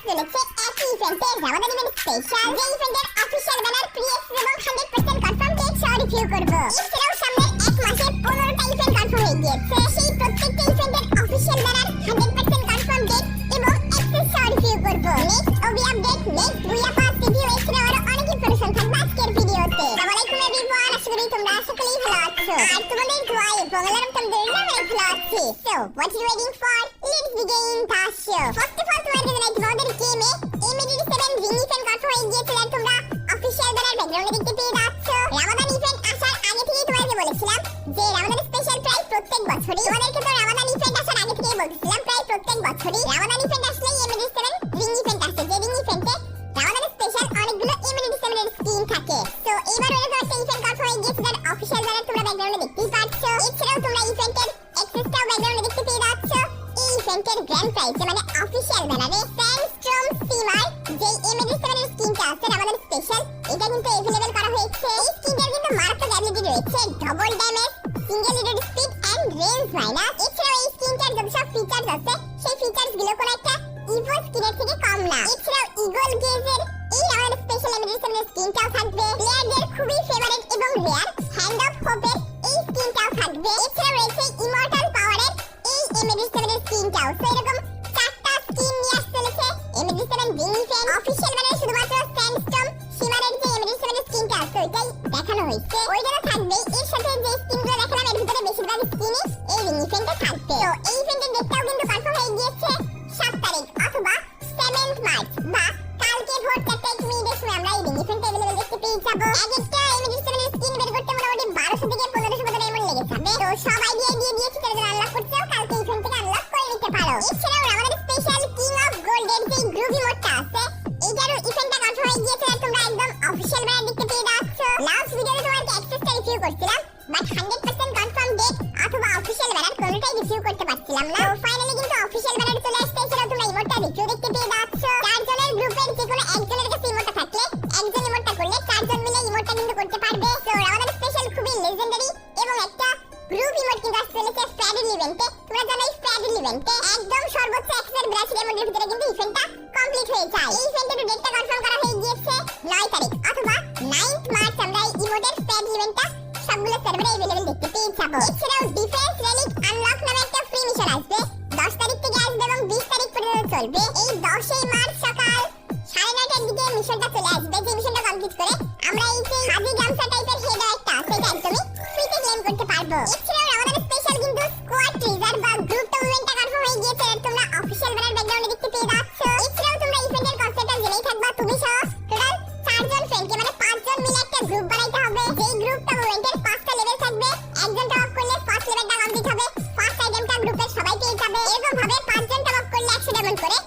চলেছে একই ইভেন্টের রামাদান ইভেন্ট স্পেশাল, যে ইভেন্টের অফিশিয়াল ব্যানার প্রিএক্স এবং 100% কনফার্ম ডেট সহ রিভিউ করব। এছাড়াও সামনের এক মাসে 15টা ইভেন্ট কনফার্ম হয়ে গিয়েছে, সেই প্রত্যেকটা ইভেন্টের অফিশিয়াল ব্যানার 100% কনফার্ম ডেট এবং অ্যাক্সেস সহ রিভিউ করব। নেক্সট ওবি আপডেট, নেক্সট বুইয়া পাস রিভিউ, এছাড়াও আরো অনেক ইনফরমেশন থাকবে আজকের ভিডিওতে। আসসালামু আলাইকুম এভরিওয়ান, আশা করি তোমরা সকলেই ভালো আছো আর তোমাদের দোয়ায় এবং আল্লাহর রহমতে অনেক ভালো আছি। So what you waiting for, let's begin the show. First of all তোমাদের জন্য তোমাদের গেমে M87 রিং ইভেন্ট কনফার্ম হয়ে গিয়েছে, আর তোমরা অফিশিয়াল ব্যানার ব্যাকগ্রাউন্ডে দেখতে পেয়ে যাচ্ছ। রামাদান ইভেন্ট আসার আগে থেকেই তোমাদেরকে বলেছিলাম যে রামাদান স্পেশাল প্রায় প্রত্যেক বছরই, তোমাদেরকে তো রামাদান ইভেন্ট আসার আগে থেকেই বলছিলাম প্রায় প্রত্যেক বছরই রামাদান ইভেন্ট আসলেই M87 রিং ইভেন্ট আসে, যে রিং ইভেন্টে রামাদান স্পেশাল অনেকগুলো M87 এর স্কিন থাকে। তো এইবার এরকম একটা ইভেন্ট কনফার্ম হয়ে গিয়েছে, যার অফিশিয়াল ব্যানার তোমরা ব্যাকগ্রাউন্ডে দেখতেই পাচ্ছ। এছাড়াও তোমরা ইভেন্টের অ্যাক্সেসটাও ব্যাকগ্রাউন্ডে দেখতে পেয়ে যাচ্ছ। এই ইভেন্টের গ্র্যান্ড প্রাইজ মানে অফিশিয়াল ব্যানারে স্যান্ডস্টর্ম স্টিমার যে M87 এর স্কিনটা আছে রামাদান স্পেশাল, এটা কিন্তু अवेलेबल করা হয়েছে। এই স্কিনটার কিন্তু মারাত্মক অ্যাবিলিটি রয়েছে, double damage, single heated speed and range minus. এছাড়াও এই স্কিনটার যত সব ফিচারস আছে সেই ফিচারস গুলো কোনো একটা ইভো স্কিনের থেকে কম না। এছাড়াও ইগল গেজের এই রামাদান স্পেশাল M87 এর স্কিনটাও থাকবে। প্লেয়ারদের খুবই ফেভারিট এবং রেয়ার হ্যান্ড অফ হোপের এই স্কিনটাও থাকবে। এছাড়াও রয়েছে ইমর্টাল পাওয়ারের এই M87 এর স্কিনটাও। সো এরকম চারটা স্কিন নিয়ে আসতে চলেছে M87 রিং ইভেন্ট। অফিশিয়াল ব্যানারে শুধুমাত্র স্যান্ডস্টর্ম শিমারের যে M87 এর স্কিনটা আছে ওইটাই দেখানো হয়েছে, ওইটাও থাকবে। এর সাথে যে স্কিনগুলো দেখালাম এর ভিতরে বেশিরভাগ স্কিনই এই রিং ইভেন্টে থাকবে। তো এই ইভেন্টের ডেটটাও কিন্তু কনফার্ম হয়ে গিয়েছে 7 তারিখ অথবা 7th মার্চ বা কালকে ভোর 4টা মিনিটের সময় আমরা এই রিং ইভেন্টে अवेलेबल দেখতে পেয়ে যাব। একটা M87 এর স্কিন বের করতে মোটামুটি 1200 থেকে 1500 মতো এমন লেগে যাবে। তো সব আইডিয়া দিয়ে দিয়েছি, তারা যারা আনলক করছো কালকে ইভেন্ট থেকে আনলক করে নিতে পারো। এছাড়াও আমাদের স্পেশাল কিং অফ গোল্ডের যে গ্রুপি মোডটা আছে এইটারও ইভেন্টটা কনফার্ম হয়ে গিয়েছে, আর তোমরা একদম অফিশিয়াল ব্যানার দেখতে পেয়ে যাচ্ছ। লাস্ট ভিডিওতে তোমাদেরকে অ্যাক্সেসটা রিভিউ করছিলাম, বাট 100% কনফার্ম ডেট অথবা অফিশিয়াল ব্যানার কোনোটাই রিভিউ করতে পারছিলাম না। তো ফাইনালি কিন্তু অফিশিয়াল ব্যানার চলে আসছে। এছাড়াও তোমরা ইমোটটা রিভিউ দেখতে পেয়ে যাচ্ছ। 4 জনের গ্রুপের যে কোনো একজনের কাছে ইমোটটা থাকলে একজন ইমোটটা করলে 4 জন মিলে ইমোটটা কিন্তু করতে পারবে। তো আমাদের স্পেশাল খুবই লেজেন্ডারি এবং একটা গ্রুপ ইমোট কিন্তু আসছে স্প্যাডেল ইভেন্টে। তোমরা জানো এই স্প্যাডেল ইভেন্টে একদম সর্বোচ্চ অ্যাক্সেস ব্রাজিল এমনের ভিতরে কিন্তু ইভেন্টটা কমপ্লিট হয়ে যায়। এই ইভেন্টের ডেটটা কনফার্ম করা হয়ে গিয়েছে 9 তারিখ অথবা 9th মার্চ আমরা এই ইমোটের স্প্যাডেল ইভেন্টটা সবগুলো সার্ভারে अवेलेबल দেখতে পেয়ে যাবো। এছাড়াও ডিফেন্স রেলিক আনলক নামে একটা ফ্রি মিশন আসবে, 10 তারিখ থেকে আসবে এবং 20 তারিখ পর্যন্ত চলবে। এই 10 মার্চ সকাল 9:30টার দিকে মিশনটা চলে আসবে। যে মিশনটা কমপ্লিট করে আমরা এই যে হাজি গামছা টাইপের হেডার একটা আছে এটা একদমই ফ্রিতে ক্লেম করতে পারবো। এছাড়াও আমাদের স্পেশাল কিন্তু স্কোয়াড ট্রিজার বা গ্রুপ টুর্নামেন্টটা কনফার্ম হয়ে গিয়েছে, আর তোমরা অফিশিয়াল ব্যানার ব্যাকগ্রাউন্ডে দেখতে পেয়ে যাচ্ছ। এছাড়াও তোমরা ইভেন্টের কনসেপ্টটা জেনেই থাকবা, তুমি সহ টোটাল 4 জন ফ্রেন্ডকে মানে 5 জন মিলে একটা গ্রুপ বানাইতে হবে। যেই গ্রুপ টুর্নামেন্টের 5টা লেভেল থাকবে, একজন টপ করলে ফার্স্ট লেভেলটা কমপ্লিট হবে, ফার্স্ট আইটেমটা গ্রুপের সবাই পেয়ে যাবে। এরকম ভাবে 5 জন টপ করলে 100 ডায়মন্ড করে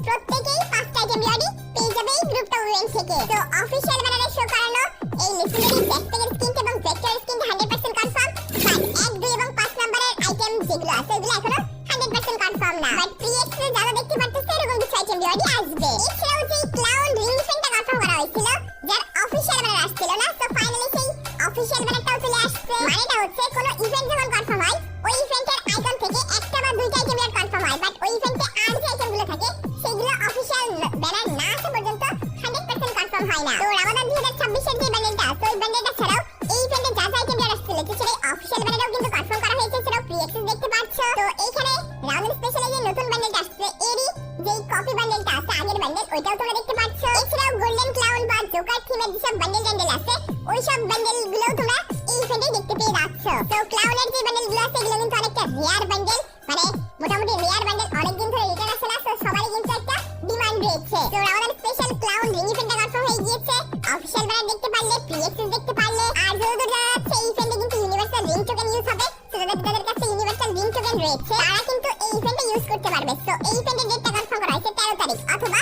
প্রত্যেকই 5টা আইটেম রিওয়ার্ড পেয়ে যাবে এই গ্রুপ টুর্নামেন্ট থেকে। তো অফিশিয়াল ব্যানারে শো করানো এই লিজেন্ডারি ব্যাকপ্যাকের স্কিন এবং ভেক্টর স্কিন 100% কনফার্ম, বাট 1, 2 এবং 5 নম্বরের আইটেম যেগুলো আছে এগুলো এখনো 100% কনফার্ম না, বাট প্রিএক্স এ যারা দেখতে পাচ্ছেন এরকম কিছু আইটেম রিওয়ার্ড আসবে। এছাড়াও যে ক্লাউন রিং ইভেন্টটা কনফার্ম করা হয়েছিল যার অফিশিয়াল ব্যানার আসছিল না, তো ফাইনালি সেই অফিশিয়াল ব্যানারটাও চলে আসছে। মানেটা হচ্ছে কোনো ইভেন্ট যখন কনফার্ম হয় ওই ইভেন্টের আইকন থেকে একটা বা দুইটা আইটেম রিওয়ার্ড কনফার্ম হয়, বাট ওই ইভেন্টে আর যে আইটেমগুলো থাকে সেগুলো অফিশিয়াল ব্যানার না আসা পর্যন্ত 100% কনফার্ম হয় না। তো রামাদান 2026 এর যে ব্যান্ডেলটা আছে ওই ব্যান্ডেলটা ছাড়াও এই ইভেন্টে যা যা আইটেম রিওয়ার্ড আসছিল সেটা অফিশিয়াল ব্যানারেও কিন্তু কনফার্ম করা হয়েছে, সেটাও প্রি অ্যাক্সেস দেখতে পাচ্ছ। তো এইখানে রামাদান স্পেশাল যে নতুন ব্যান্ডেলটা আসছে এরই যে কপি ব্যান্ডেলটা আছে আগের ব্যান্ডেল ওইটাও তোমরা দেখতে পাচ্ছ। এছাড়াও গোল্ডেন ক্লাউন বা জোকার থিমের যেসব ব্যান্ডেল আছে ওই সব ব্যান্ডেলগুলোও তোমরা এই ইভেন্টে দেখতে পেয়ে যাচ্ছ। তো ক্লাউনের যে ব্যান্ডেলগুলো আছে এগুলো কিন্তু অনেকটা রেয়ার ব্যান্ডেল, মানে মোটামুটি রেয়ার ব্যান্ডেল অনেকদিন ধরে রিটার্ন আসে না, তো সবারই কিন্তু একটা ডিমান্ড রয়েছে। তো আমাদের স্পেশাল ক্লাউন রিং ইভেন্টটা কনফার্ম হয়ে গিয়েছে, অফিশিয়াল ব্যানার দেখতে পারলে প্রি অ্যাক্সেস দেখতে পারলে, আর যতদূর জানা যাচ্ছে এই ইভেন্টে কিন্তু ইউনিভার্সাল রিং টোকেন ইউজ হবে। তো যাদের কাছে ইউনিভার্সাল রিং টোকেন রয়েছে তারা কিন্তু এই ইভেন্টে ইউজ করতে পারবে। তো এই ইভেন্টের ডেটটা কনফার্ম করা হয়েছে 13 তারিখ অথবা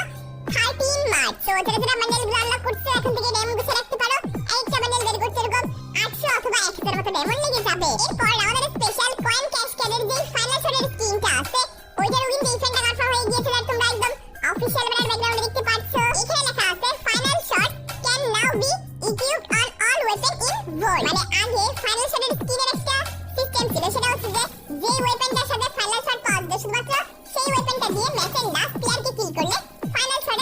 13 মার্চ। তো যারা যারা ব্যান্ডেলগুলো আনলক করছে এখন থেকে ডেমো গুছে রাখতে পারো। আরেকটা ব্যান্ডেল বের করতে এরকম 800 অথবা 1000 মতো ডেমো লেগে যাবে। এরপর আমাদের স্পেশাল কয়েন ক্যাশকেডের যে ফাইনাল শটের স্কিনটা আছে ওইটারও কিন্তু ইভেন্টটা কনফার্ম হয়ে গিয়েছে, আর তোমরা একদম অফিশিয়াল ব্যানার ব্যাকগ্রাউন্ডে দেখতে পাচ্ছ। এখানে লেখা আছে final shot can now be equipped on all weapon in vault, মানে আগে ফাইনাল শটের স্কিনের একটা সিস্টেম ছিল, সেটা হচ্ছে যে ওয়েপনটার সাথে ফাইনাল শট পাওয়া যায় শুধুমাত্র সেই ওয়েপনটা দিয়ে ম্যাচের লাস্ট প্লেয়ারকে কিল করলে ফাইনাল শট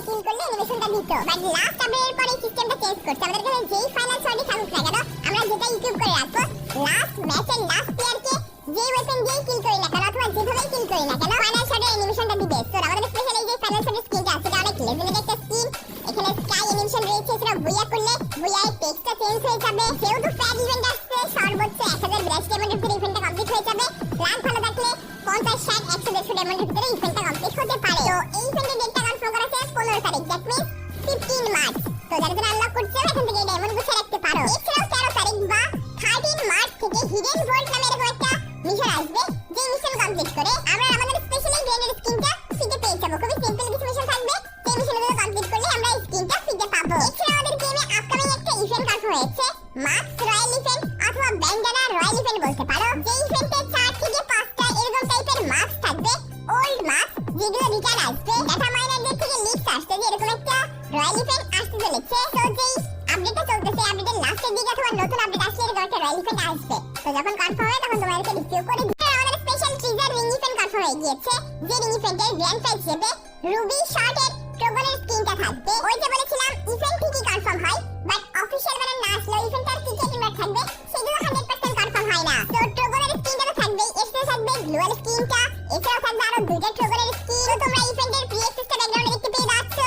কিল করলে অ্যানিমেশনটা দিত। বাট লাস্ট আপডেটের পরে সিস্টেমটা চেঞ্জ করছে। আমাদের কাছে যেই ফাইনাল শটই থাকুক না কেন আমরা যেটা ইকুইপ করে রাখবো, লাস্ট ম্যাচের লাস্ট প্লেয়ারকে যেই ওয়েপন দিয়ে কিল করি না কেন অথবা যেভাবেই কিল করি না কেন ফাইনাল শটের অ্যানিমেশনটা দিবে। সো আমাদের স্পেশাল এই যে ফাইনাল শটের স্কিনটা আছে, এটা অনেক লেজেন্ডারি একটা স্কিন। এখানে স্কাই অ্যানিমেশন রয়েছে, সেটা বুইয়া করলে বুইয়া এর টেক্সটটা চেঞ্জ হয়ে যাবে। যেহেতু ফ্ল্যাগ ইভেন্ট আসছে, সর্বোচ্চ 1082 ডায়মন্ডের ভিতরে ইভেন্টটা কমপ্লিট হয়ে যাবে। প্ল্যান ভালো থাকলে 50 60 100 150 ডায়মন্ডের ভিতরে ইভেন্টটা কমপ্লিট হতে পারে। তো এই ইভেন্টের ডেটটা কনফার্ম করা আছে 15 তারিখ, দ্যাট মিন্স 15 মার্চ। তো যারা যারা আনলক করছে এখান থেকে এই ডায়মন্ড গুছিয়ে রাখতে পারো। এছাড়াও 13 তারিখ বা 13 মার্চ থেকে হিডেন ভোল্ট নামে এরকম একটা মিশন আসবে, যে মিশন কমপ্লিট করে আমরা আমাদের স্পেশাল এই গ্রেনেড স্কিনটা ফ্রিতে পেয়ে যাবো। খুবই সিম্পল কিছু মিশন থাকবে, সেই মিশনগুলো কমপ্লিট করলে আমরা এই স্কিনটা ফ্রিতে পাবো। এছাড়াও আমাদের গেমে আপকামিং একটা ইভেন্ট কনফার্ম হয়েছে, মার্কস রয়্যাল ইভেন্ট অথবা ব্যান্ডানা রয়্যাল ইভেন্ট বলতে পারো। যে ইভেন্টে 4 থেকে 5টা এরকম টাইপের মার্কস থাকবে, ওল্ড মার্কস, যেগুলো রিটার্ন আসবে। ডাটা মাইনারদের থেকে লিস্ট আসছে যে এরকম একটা রয়্যাল ইভেন্ট আসতে চলেছে। তো যেই আপডেটটা চলতেছে, আপডেটের লাস্টের দিকে অথবা নতুন আপডেট আসলে এরকম একটা রয়্যাল ইভেন্ট আসবে। তো যখন কনফার্ম হয় তখন তোমাদেরকে রিভিউ করে দিই। আমাদের স্পেশাল ট্রিজার রিং ইভেন্ট কনফার্ম হয়ে গিয়েছে, যে রিং ইভেন্টের গ্র্যান্ড প্রাইজ হিসেবে রুবি শর্টের ট্রোগনের স্কিনটা থাকবে। ওই যে বলেছিলাম ইভেন্ট ঠিকই কনফার্ম হয়, বাট অফিশিয়াল বানান না আসলে ইভেন্টটার কি কি ইনভার্ট থাকবে সেগুলো 100% কনফার্ম হয় না। তো ট্রোগনের স্কিনটা তো থাকবেই, এর সাথে থাকবে গ্লোয়াল স্কিনটা, এছাড়াও থাকবে আরো দুইটা ট্রোগনের স্কিন। তো তোমরা ইভেন্টের প্রি অ্যাক্সেসটা ব্যাকগ্রাউন্ডে দেখতে পেয়ে যাচ্ছ।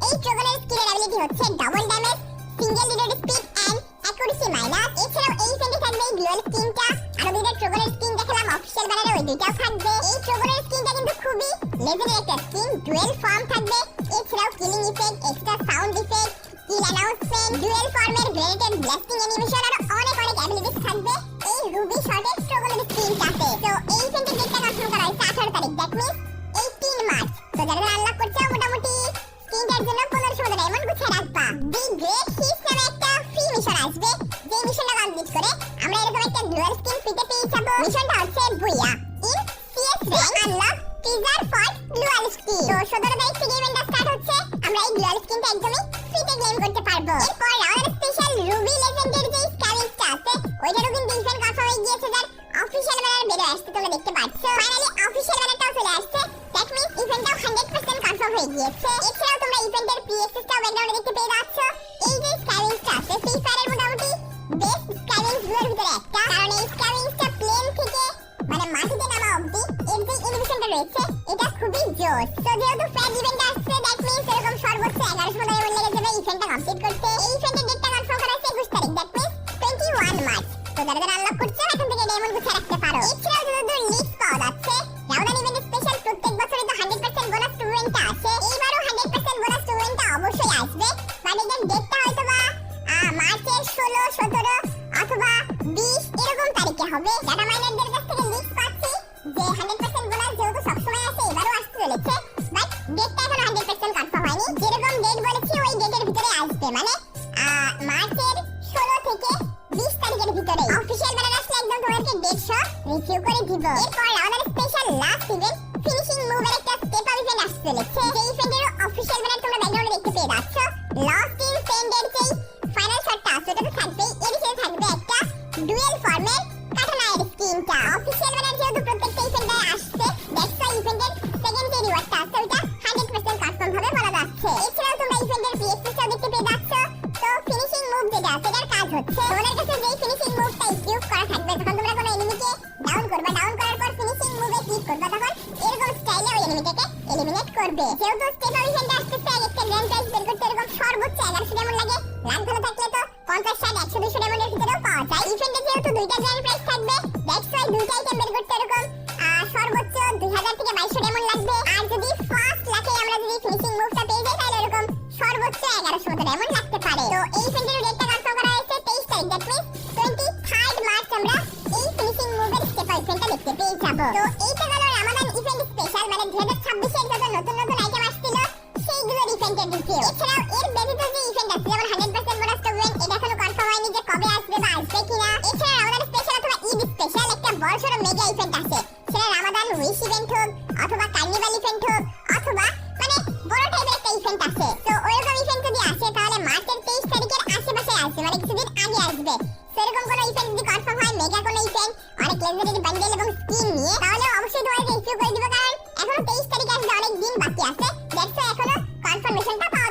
এই ট্রোগনের স্কিনের অ্যাবিলিটি হচ্ছে double damage, single reload speed and accuracy minus. এছাড়াও এই ইভেন্টে থাকবে এই গ্লোয়াল স্কিনটা, আরো দুইটা ট্রোগনের স্কিন দেখালাম অফিশিয়াল ব্যানারে, ওই দুইটাও থাকবে। এই ট্রোগনের স্কিনটা কিন্তু খুবই লেজেন্ডারি একটা স্কিন, ডুয়েল ফর্ম থাকবে, এছাড়াও killing effect, extra sound effect, kill announcement, dual ফর্মের গ্রেনেড ব্লাস্টিং অ্যানিমেশন, আর অনেক অনেক অ্যাবিলিটিস থাকবে এই রুবি শর্টের ট্রোগনের স্কিনটাতে। তো এই ইভেন্টের ডেটটা কনফার্ম করা হয়েছে 18 তারিখ, দ্যাট মিন্স 18 মার্চ। তো যারা যারা আনলক করছে মোটামুটি স্কিনটার জন্য 1500 ডায়মন্ড গুছিয়ে রাখবা। দি গ্রেট হিস নামে একটা ফ্রি মিশন আসবে, যে মিশনটা কমপ্লিট করে আমরা এরকম একটা গ্লোয়াল স্কিন ফ্রিতে পেয়ে যাবো। মিশনটা হচ্ছে booyah in CS rank unlock teaser for gloo wall skin. তো 17 তারিখ থেকে ইভেন্টটা স্টার্ট হচ্ছে, আমরা এই গ্লোয়াল স্কিনটা একদমই ফ্রিতে ক্লেম করতে পারবো। এরপর আমাদের স্পেশাল রুবি লেজেন্ডের যে স্ক্যাভিংসটা আছে, ওইটারও কিন্তু ইভেন্ট কনফার্ম হয়ে গিয়েছে, যার অফিশিয়াল ব্যানার বের হয়ে আসছে, তোমরা দেখতে পাচ্ছ। ফাইনালি অফিশিয়াল ব্যানারটাও চলে আসছে, দ্যাট মিন্স ইভেন্টটাও 100% কনফার্ম হয়ে গিয়েছে। এছাড়াও তোমরা ইভেন্টের প্রি অ্যাক্সেসটাও ব্যাকগ্রাউন্ডে দেখতে পেয়ে যাচ্ছ। এই যে স্ক্যাভিংসটা আছে, ফ্রি ফায়ারের মোটামুটি বেস্ট স্ক্যাভিংসগুলোর ভিতরে একটা, কারণ এই স্ক্যাভিংসটা প্লেন থেকে মানে মাটিতে নামা অবধি এর যে অ্যানিমেশনটা রয়েছে এটা খুবই জোস। তো যেহেতু ফ্ল্যাগ ইভেন্ট আসছে, দ্যাট মিন্স এরকম সর্বোচ্চ 1100 ডায়মন্ড লেগে যাবে ইভেন্টটা কমপ্লিট করতে। এই ইভেন্টের ডেটটা কনফার্ম করা হয়েছে 21 তারিখ, দ্যাট মিন্স 21 মার্চ। তো যারা যারা আনলক করছে এখন থেকে ডায়মন্ড গুছিয়ে রাখতে পারো। এছাড়াও যতদূর লিস্ট পাওয়া যাচ্ছে, রাউদান ইভেন্টের স্পেশাল প্রত্যেক বছরই তো 100% বোনাস টুর্নামেন্টটা আসে, এইবারও 100% বোনাস টুর্নামেন্টটা অবশ্যই আসবে। বাট এটার ডেটটা হয়তোবা মার্চের 16 17 অথবা 20 এরকম তারিখে হবে। ডাটা মাইনারদের কাছ থেকে লিস্ট পাচ্ছি যে 100% বোনাস যেহেতু সবসময় আসে এবারও আসতে চলেছে, বাট ডেটটা এখনো 100% কনফার্ম হয়নি। যেরকম ডেট বলেছি ওই ডেটের ভিতরে আসবে, মানে মার্চের 16 থেকে 20 তারিখের ভিতরে। অফিশিয়াল ব্যানার আসলে একদম তোমাদেরকে ডেট সহ রিভিউ করে দিব। এরপর আমাদের স্পেশাল লাস্ট ইভেন্ট ফিনিশিং মুভের একটা স্টেপ আপ ইভেন্ট আসতে চলেছে, যে ইভেন্টের অফিশিয়াল ব্যানার তোমরা ব্যাকগ্রাউন্ডে দেখতে পেয়ে যাচ্ছ। লস্ট ইন সেন্ডের যেই ফাইনাল শটটা আছে ওটা তো থাকবেই, এর সাথে থাকবে একটা ডুয়েল ফর্মের কাটানায়ের স্কিনটা। অফিশিয়াল ব্যানার যেহেতু প্রত্যেকটা ইভেন্টে আসছে, দ্যাটস ওয়াই ইভেন্টের সেকেন্ড যে রিওয়ার্ডটা আছে ওটা 100% কনফার্ম ভাবে বলা যাচ্ছে। এছাড়াও তোমরা ইভেন্টের পিএসপিটাও দেখতে পেয়ে যাচ্ছ। তো ফিনিশিং মুভ যেটা আছে এটার কাজ হচ্ছে তোমাদের কাছে যেই ফিনিশিং মুভটা ইউজ করা থাকবে, যখন তোমরা কোনো এনিমিকে ডাউন করবে, ডাউন করার পর ফিনিশিং মুভে ক্লিক করবে, তখন এরকম স্টাইলে ওই এনিমিটাকে এলিমিনেট করবে। যেহেতু স্টেপ আপ ইভেন্টে আসতেছে, একটা গ্র্যান্ড প্রাইজ বের করতে এরকম সর্বোচ্চ 1100 ডায়মন্ড লাগে, লাখ ভালো থাকলে তো 50 60 100 200 ডায়মন্ডের ভিতরেও পাওয়া যায়। ইভেন্টে যেহেতু দুইটা গ্র্যান্ড প্রাইজ থাকবে, দ্যাটস ওয়াই দুইটা আইটেম বের করতে এরকম সর্বোচ্চ 2000 থেকে 2200 ডায়মন্ড লাগবে। আর যদি ফার্স্ট লাখে আমরা যদি ফিনিশিং মুভটা পেয়ে যাই তাহলে এরকম সর্বোচ্চ 1100 মতো ডায়মন্ড লাগতে পারে। তো এই ইভেন্টের ডেটটা কনফার্ম করা হয়েছে 23 তারিখ, দ্যাট মিন্স 23rd মার্চ আমরা এই ফিনিশিং মুভের স্টেপ আপ ইভেন্টটা দেখতে পেয়ে যাব। তো এইটা গেল রামাদান ইভেন্ট স্পেশাল, মানে 2026 এর যত নতুন নতুন আইটেম আসছিল সেইগুলোর ইভেন্টের রিভিউ। এছাড়াও এর ব্যতীত যে ইভেন্ট আছে, যেমন 100% বোনাস টুর্নামেন্ট, এটা এখনো কনফার্ম হয়নি যে কবে আসবে বা আসবে কিনা। এছাড়া রামাদান স্পেশাল অথবা ঈদ স্পেশাল একটা বড়সড় মেগা ইভেন্ট আছে, সেটা রামাদান উইশ ইভেন্ট হোক অথবা কার্নিভাল ইভেন্ট হোক অথবা মানে বড় টাইপের একটা ইভেন্ট আছে। তো ওইরকম ইভেন্ট যদি আসে তাহলে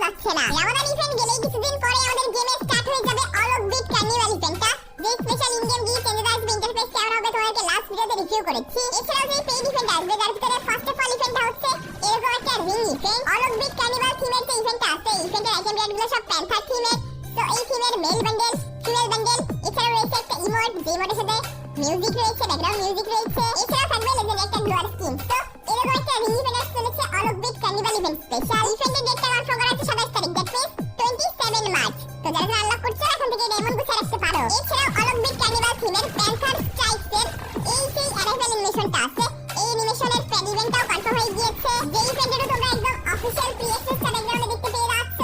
যাচ্ছে না। রামাদান ইভেন্ট গেলেই কিছুদিন পরে আমাদের গেমে স্টার্ট হয়ে যাবে অল অফ বিট কার্নিভাল ইভেন্টটা, যে স্পেশাল ইন গেম গিয়ে চেঞ্জ আসবে ইন্টারফেস কেমন হবে তোমাদেরকে লাস্ট ভিডিওতে রিভিউ করেছি। এছাড়াও যে পেইড ইভেন্ট আসবে যার ভিতরে ফার্স্ট অফ অল ইভেন্টটা হচ্ছে এরকম একটা ring event. All of beat carnival থিমের যে ইভেন্টটা আছে, ইভেন্টের আইটেম রেটগুলো সব প্যান্থার থিমের। তো এই থিমের মেল বান্ডেল, ফিমেল বান্ডেল, এছাড়াও রয়েছে একটা ইমোট, যে ইমোটের সাথে মিউজিক রয়েছে, ব্যাকগ্রাউন্ড মিউজিক রয়েছে। এছাড়াও থাকবে লেজেন্ড একটা গ্লোয়ার স্কিন। তো এরকম একটা রিং ইভেন্ট আসছে চলেছে all of beat carnival event special. ইভেন্টের ডেটটা কনফার্ম করা আছে 27 তারিখ, দ্যাট মিন্স 27 মার্চ। তো যারা যারা আনলক করছো এখন থেকে ডায়মন্ড গুছিয়ে রাখতে পারো। এছাড়াও অল অফ বিট কার্নিভাল থিমের প্যান্থার স্ট্রাইকসের এই সেই অ্যারাইভাল অ্যানিমেশনটা আছে, এই অ্যানিমেশনের প্যাড ইভেন্টটাও কনফার্ম হয়ে গিয়েছে। যে ইভেন্টেরও তোমরা একদম অফিশিয়াল প্রি-অ্যাক্সেসটা ব্যাকগ্রাউন্ডে দেখতে পেয়ে যাচ্ছ।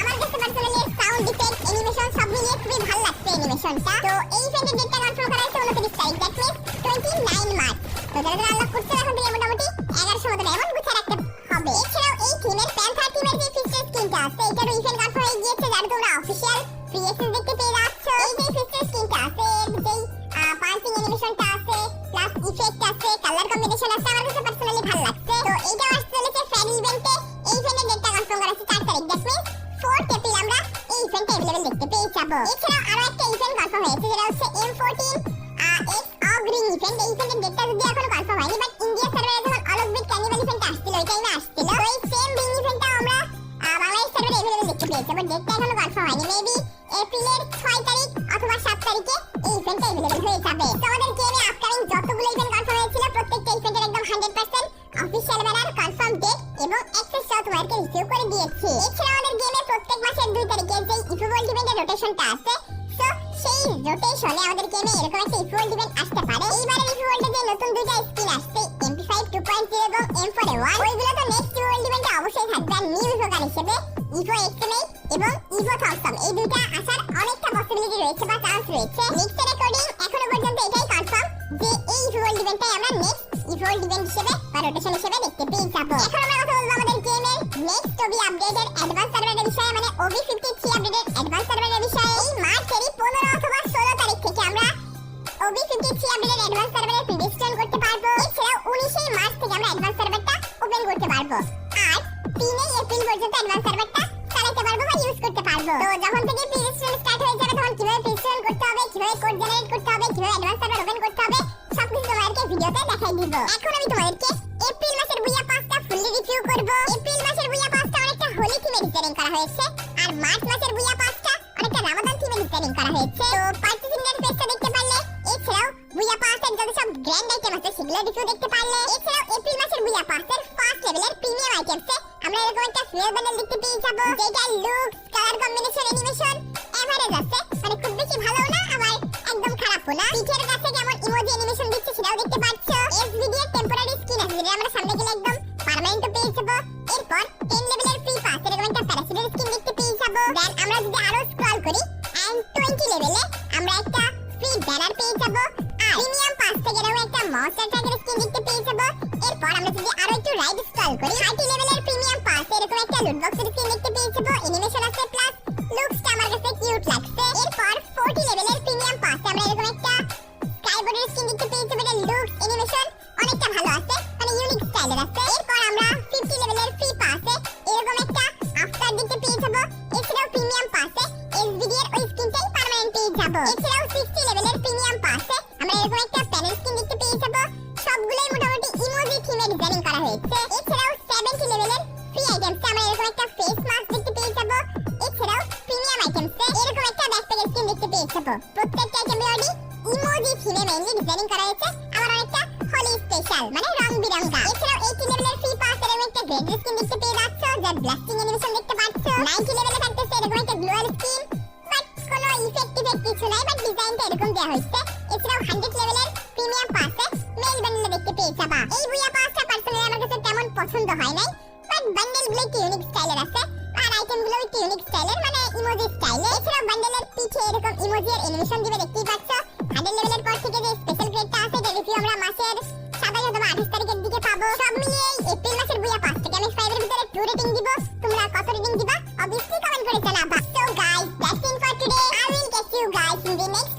আমার কাছে পার্সোনালি সাউন্ড ইফেক্ট, অ্যানিমেশন সব মিলিয়ে খুবই ভালো লাগছে অ্যানিমেশনটা। তো এই ইভেন্টের ডেটটা কনফার্ম করা হয়েছে 29 তারিখ, দ্যাট মিন্স 29 মার্চ। তো যারা যারা আনলক করছো এখন থেকে মোটামুটি 1100 মতো ডায়মন্ড গুছিয়ে রাখতে হবে। এছাড়াও এই থিমের প্যান্থার থিমের যে ফিচার স্কিনটা আছে, এটারও ইভেন্ট কনফার্ম হয়ে গিয়েছে, যারা তোমরা অফিশিয়াল প্রি-অ্যাক্সেস দেখতে পেয়ে যাচ্ছ। এই যে ফিচার স্কিনটা আছে, যেই পাঞ্চিং অ্যানিমেশনটা আছে, প্লাস ইফেক্ট আছে, কালার কম্বিনেশন আছে, আমার কাছে পার্সোনালি ভালো লাগছে। তো এইটা আসছে চলেছে ফ্যান ইভেন্টে। এই ইভেন্টের ডেটটা কনফার্ম করা আছে 4 তারিখ, দ্যাট মিন্স 4th এপ্রিল আমরা এই ইভেন্টে अवेलेबल দেখতে পেয়ে যাব। এছাড়াও আরো একটা ইভেন্ট কনফার্ম হয়েছে, যেটা হচ্ছে M14 X অগ রিং ইভেন্ট। এই ইভেন্টের ডেটটা যদি এখনো কনফার্ম হয়নি, বাট ইন্ডিয়া সার্ভারে যখন all of beat carnival event আসছিল ওই টাইমে আসছিল। তো এই সেম রিং ইভেন্টটা আমরা বাংলাদেশ সার্ভারে अवेलेबल দেখতে পেয়েছি, বাট ডেটটা এখনো কনফার্ম হয়নি। মেবি এপ্রিলের 6 তারিখ অথবা 7 তারিখে এই ইভেন্টটা अवेलेबल হয়ে যাবে। তো আমাদের গেমে আপকামিং যতগুলো ইভেন্ট কনফার্ম হয়েছিল প্রত্যেকটা ইভেন্টের একদম 100% অফিশিয়াল ব্যানার, কনফার্ম ডেট এবং অ্যাক্সেস সহ তোমাদেরকে রিসিভ করে দিয়েছি। এছাড়া আমাদের গেমে প্রত্যেক মাসের 2 তারিখে যে ইভো ওয়ার্ল্ড ইভেন্টের রোটেশনটা আছে, সো সেই রোটেশনে আমাদের গেমে এরকম একটা ইভো ওয়ার্ল্ড ইভেন্ট আসতে পারে। এইবারের ইভো ওয়ার্ল্ডে যে নতুন দুইটা স্কিন আসছে, MP5 2.0 এবং M4A1, ওইগুলো তো নেক্সট ইভো ওয়ার্ল্ড ইভেন্টে অবশ্যই থাকবে। আর নিউ ইভো গান হিসেবে ইভো XM8 এবং ইভো থমসম, এই দুইটা আসার অনেকটা পসিবিলিটি রয়েছে বা চান্স রয়েছে। নেক্সট রেকর্ডিং এখনো পর্যন্ত এটাই কনফার্ম যে এই ইভো ওয়ার্ল্ড ইভেন্টটাই আমরা নেক্সট ইভো ওয়ার্ল্ড ইভেন্ট হিসেবে বা রোটেশন হিসেবে দেখতে পেয়ে যাব। এখন আমরা কথা বলবো আমাদের গেমের নেক্সট ওবি আপডেটের অ্যাডভান্স সার্ভারের বিষয়ে, মানে OB53 আপডেটের অ্যাডভান্স সার্ভারের বিষয়ে। এই মার্চেরই 15 অথবা 16 তারিখ থেকে আমরা OB53 আপডেটের অ্যাডভান্স সার্ভারে প্রিডিকশন করতে পারবো। এছাড়াও 19 মার্চ থেকে আমরা অ্যাডভান্স সার্ভারটা ওপেন করতে পারবো, আর 3 এপ্রিল পর্যন্ত অ্যাডভান্স সার্ভারটা চালাতে পারবো বা ইউজ করতে পারবো। তো যখন থেকে প্রিডিকশন স্টার্ট হয়ে যাবে তখন কিভাবে প্রিডিকশন করতে হবে, কিভাবে কোড জেনারেট করতে হবে, কিভাবে অ্যাডভান্স সার্ভার ওপেন করতে হবে, সবকিছু তোমাদেরকে ভিডিওতে দেখাই দিব। এখন আমি তোমাদেরকে এপ্রিল মাসের বুইয়া পাসটা ফুললি রিভিউ করব। এপ্রিল মাসের বুইয়া পাসটা অনেকটা হোলি থিমে ডিজাইন করা হয়েছে, আর মার্চ মাসের বুইয়া পাসটা অনেকটা রামাদান থিমে ডিজাইন করা হয়েছে। তো পার্টিসিপেন্ট পেজটা দেখতে পারলে, এছাড়াও বুইয়া পাসের যত সব গ্র্যান্ড আইটেম আছে সেগুলো রিভিউ দেখতে পারলে। এছাড়াও এপ্রিল মাসের বুইয়া পাসের ফার্স্ট লেভেলের প্রিমিয়াম আইটেমসে আমরা এরকম একটা ফিউল বান্ডেল দেখতে পেয়ে যাব, যেটা looks, colour combination, animation average আছে, মানে খুব বেশি ভালো না আবার একদম খারাপও না। পিঠের কাছে কেমন ইমোজি অ্যানিমেশন দিচ্ছে সেটাও দেখতে পাচ্ছ। SVD এর টেম্পোরারি স্কিন আছে, যেটা আমরা সামনে গেলে একদম পার্মানেন্ট পেয়ে যাব। এরপর 10 লেভেলের ফ্রি পাস এরকম একটা প্যারাসুটের স্কিন দেখতে পেয়ে যাব। দেন আমরা যদি আরো স্ক্রল করি এন্ড 20 লেভেলে আমরা একটা ফ্রি ব্যানার পেয়ে যাব, আর প্রিমিয়াম পাস থেকে এরকম একটা মনস্টার ট্র্যাকের স্কিন দেখতে পেয়ে যাব। এরপর আমরা যদি আরো একটু রাইট স্ক্রল করি 30 লেভেলের প্রিমিয়াম পাস এরকম একটা লুট বক্সের স্কিন দেখতে পেয়ে যাব। অ্যানিমেশন আছে প্লাস লুকসটা আমার কাছে কিউট লাগছে। এরপর 40 লেভেলের প্রিমিয়াম পাস আমরা এরকম একটা স্কাইবোর্ডের স্কিন দেখতে পেয়ে যাব, এটা লুকস, অ্যানিমেশন অনেকটা ভালো আছে, মানে ইউনিক স্টাইলের আছে। এরপর আমরা 50 লেভেলের ফ্রি পাসে এরকম একটা আফটার দেখতে পেয়ে যাব। এছাড়াও প্রিমিয়াম পাসে SVD এর ওই স্কিনটাই পার্মানেন্ট পেয়ে যাব। এছাড়াও 60 লেভেলের প্রিমিয়াম পাসে আমরা এরকম একটা প্যানেল স্কিন দেখতে পেয়ে যাব। সবগুলোই মোটামুটি ইমোজি থিমে ডিজাইন করা হয়েছে। এছাড়াও 70 লেভেলের ফ্রি আইটেমসে আমরা এরকম একটা ফেস মাস্ক দেখতে পেয়ে যাব। এছাড়াও প্রিমিয়াম আইটেমসে এরকম একটা ব্যাকপ্যাক স্কিন দেখতে পেয়ে যাব। প্রত্যেকটা আইটেম বডি ইমোজি থিমে মেইনলি ডিজাইন করা হয়েছে, আবার অনেকটা হোলি স্পেশাল, মানে রং বিরঙ্গা। এছাড়াও 80 লেভেলের ফ্রি পাস এরকম একটা গ্রেড স্কিন দেখতে পেয়ে যাচ্ছ, যার ব্লাস্টিং অ্যানিমেশন দেখতে পাচ্ছ। 90 লেভেলে থাকতেছে এরকম একটা গ্লোয়াল স্কিন, বাট কোনো ইফেক্টিভ কিছু নাই, বাট ডিজাইনটা এরকম দেওয়া হয়েছে। এছাড়াও 100 লেভেলের প্রিমিয়াম পাসে মেল বান্ডেল দেখতে পেয়ে যাবা। এই বুইয়া পাসটা পার্সোনালি আমার কাছে তেমন পছন্দ হয় নাই, বাট বান্ডেলগুলো একটু ইউনিক স্টাইলের আছে, আর আইটেমগুলো একটু ইউনিক স্টাইলের, মানে ইমোজি স্টাইলে। এছাড়াও বান্ডেলের পিঠে এরকম ইমোজি আর অ্যানিমেশন দিবে দেখতেই পাচ্ছ। 100 লেভেলের পর থেকে যে স্পেশাল গ্রেডটা আছে এটা রিভিউ আমরা মাসের 27 অথবা 28 তারিখের দিকে পাবো। সব মিলিয়ে এপ্রিল মাসের বুইয়া পাস থেকে আমি 5 এর ভিতরে 2 রেটিং দিব। তোমরা কত রেটিং দিবা অবভিয়াসলি কমেন্ট করে জানাবা। So guys, that's it for today. I will catch you guys in the next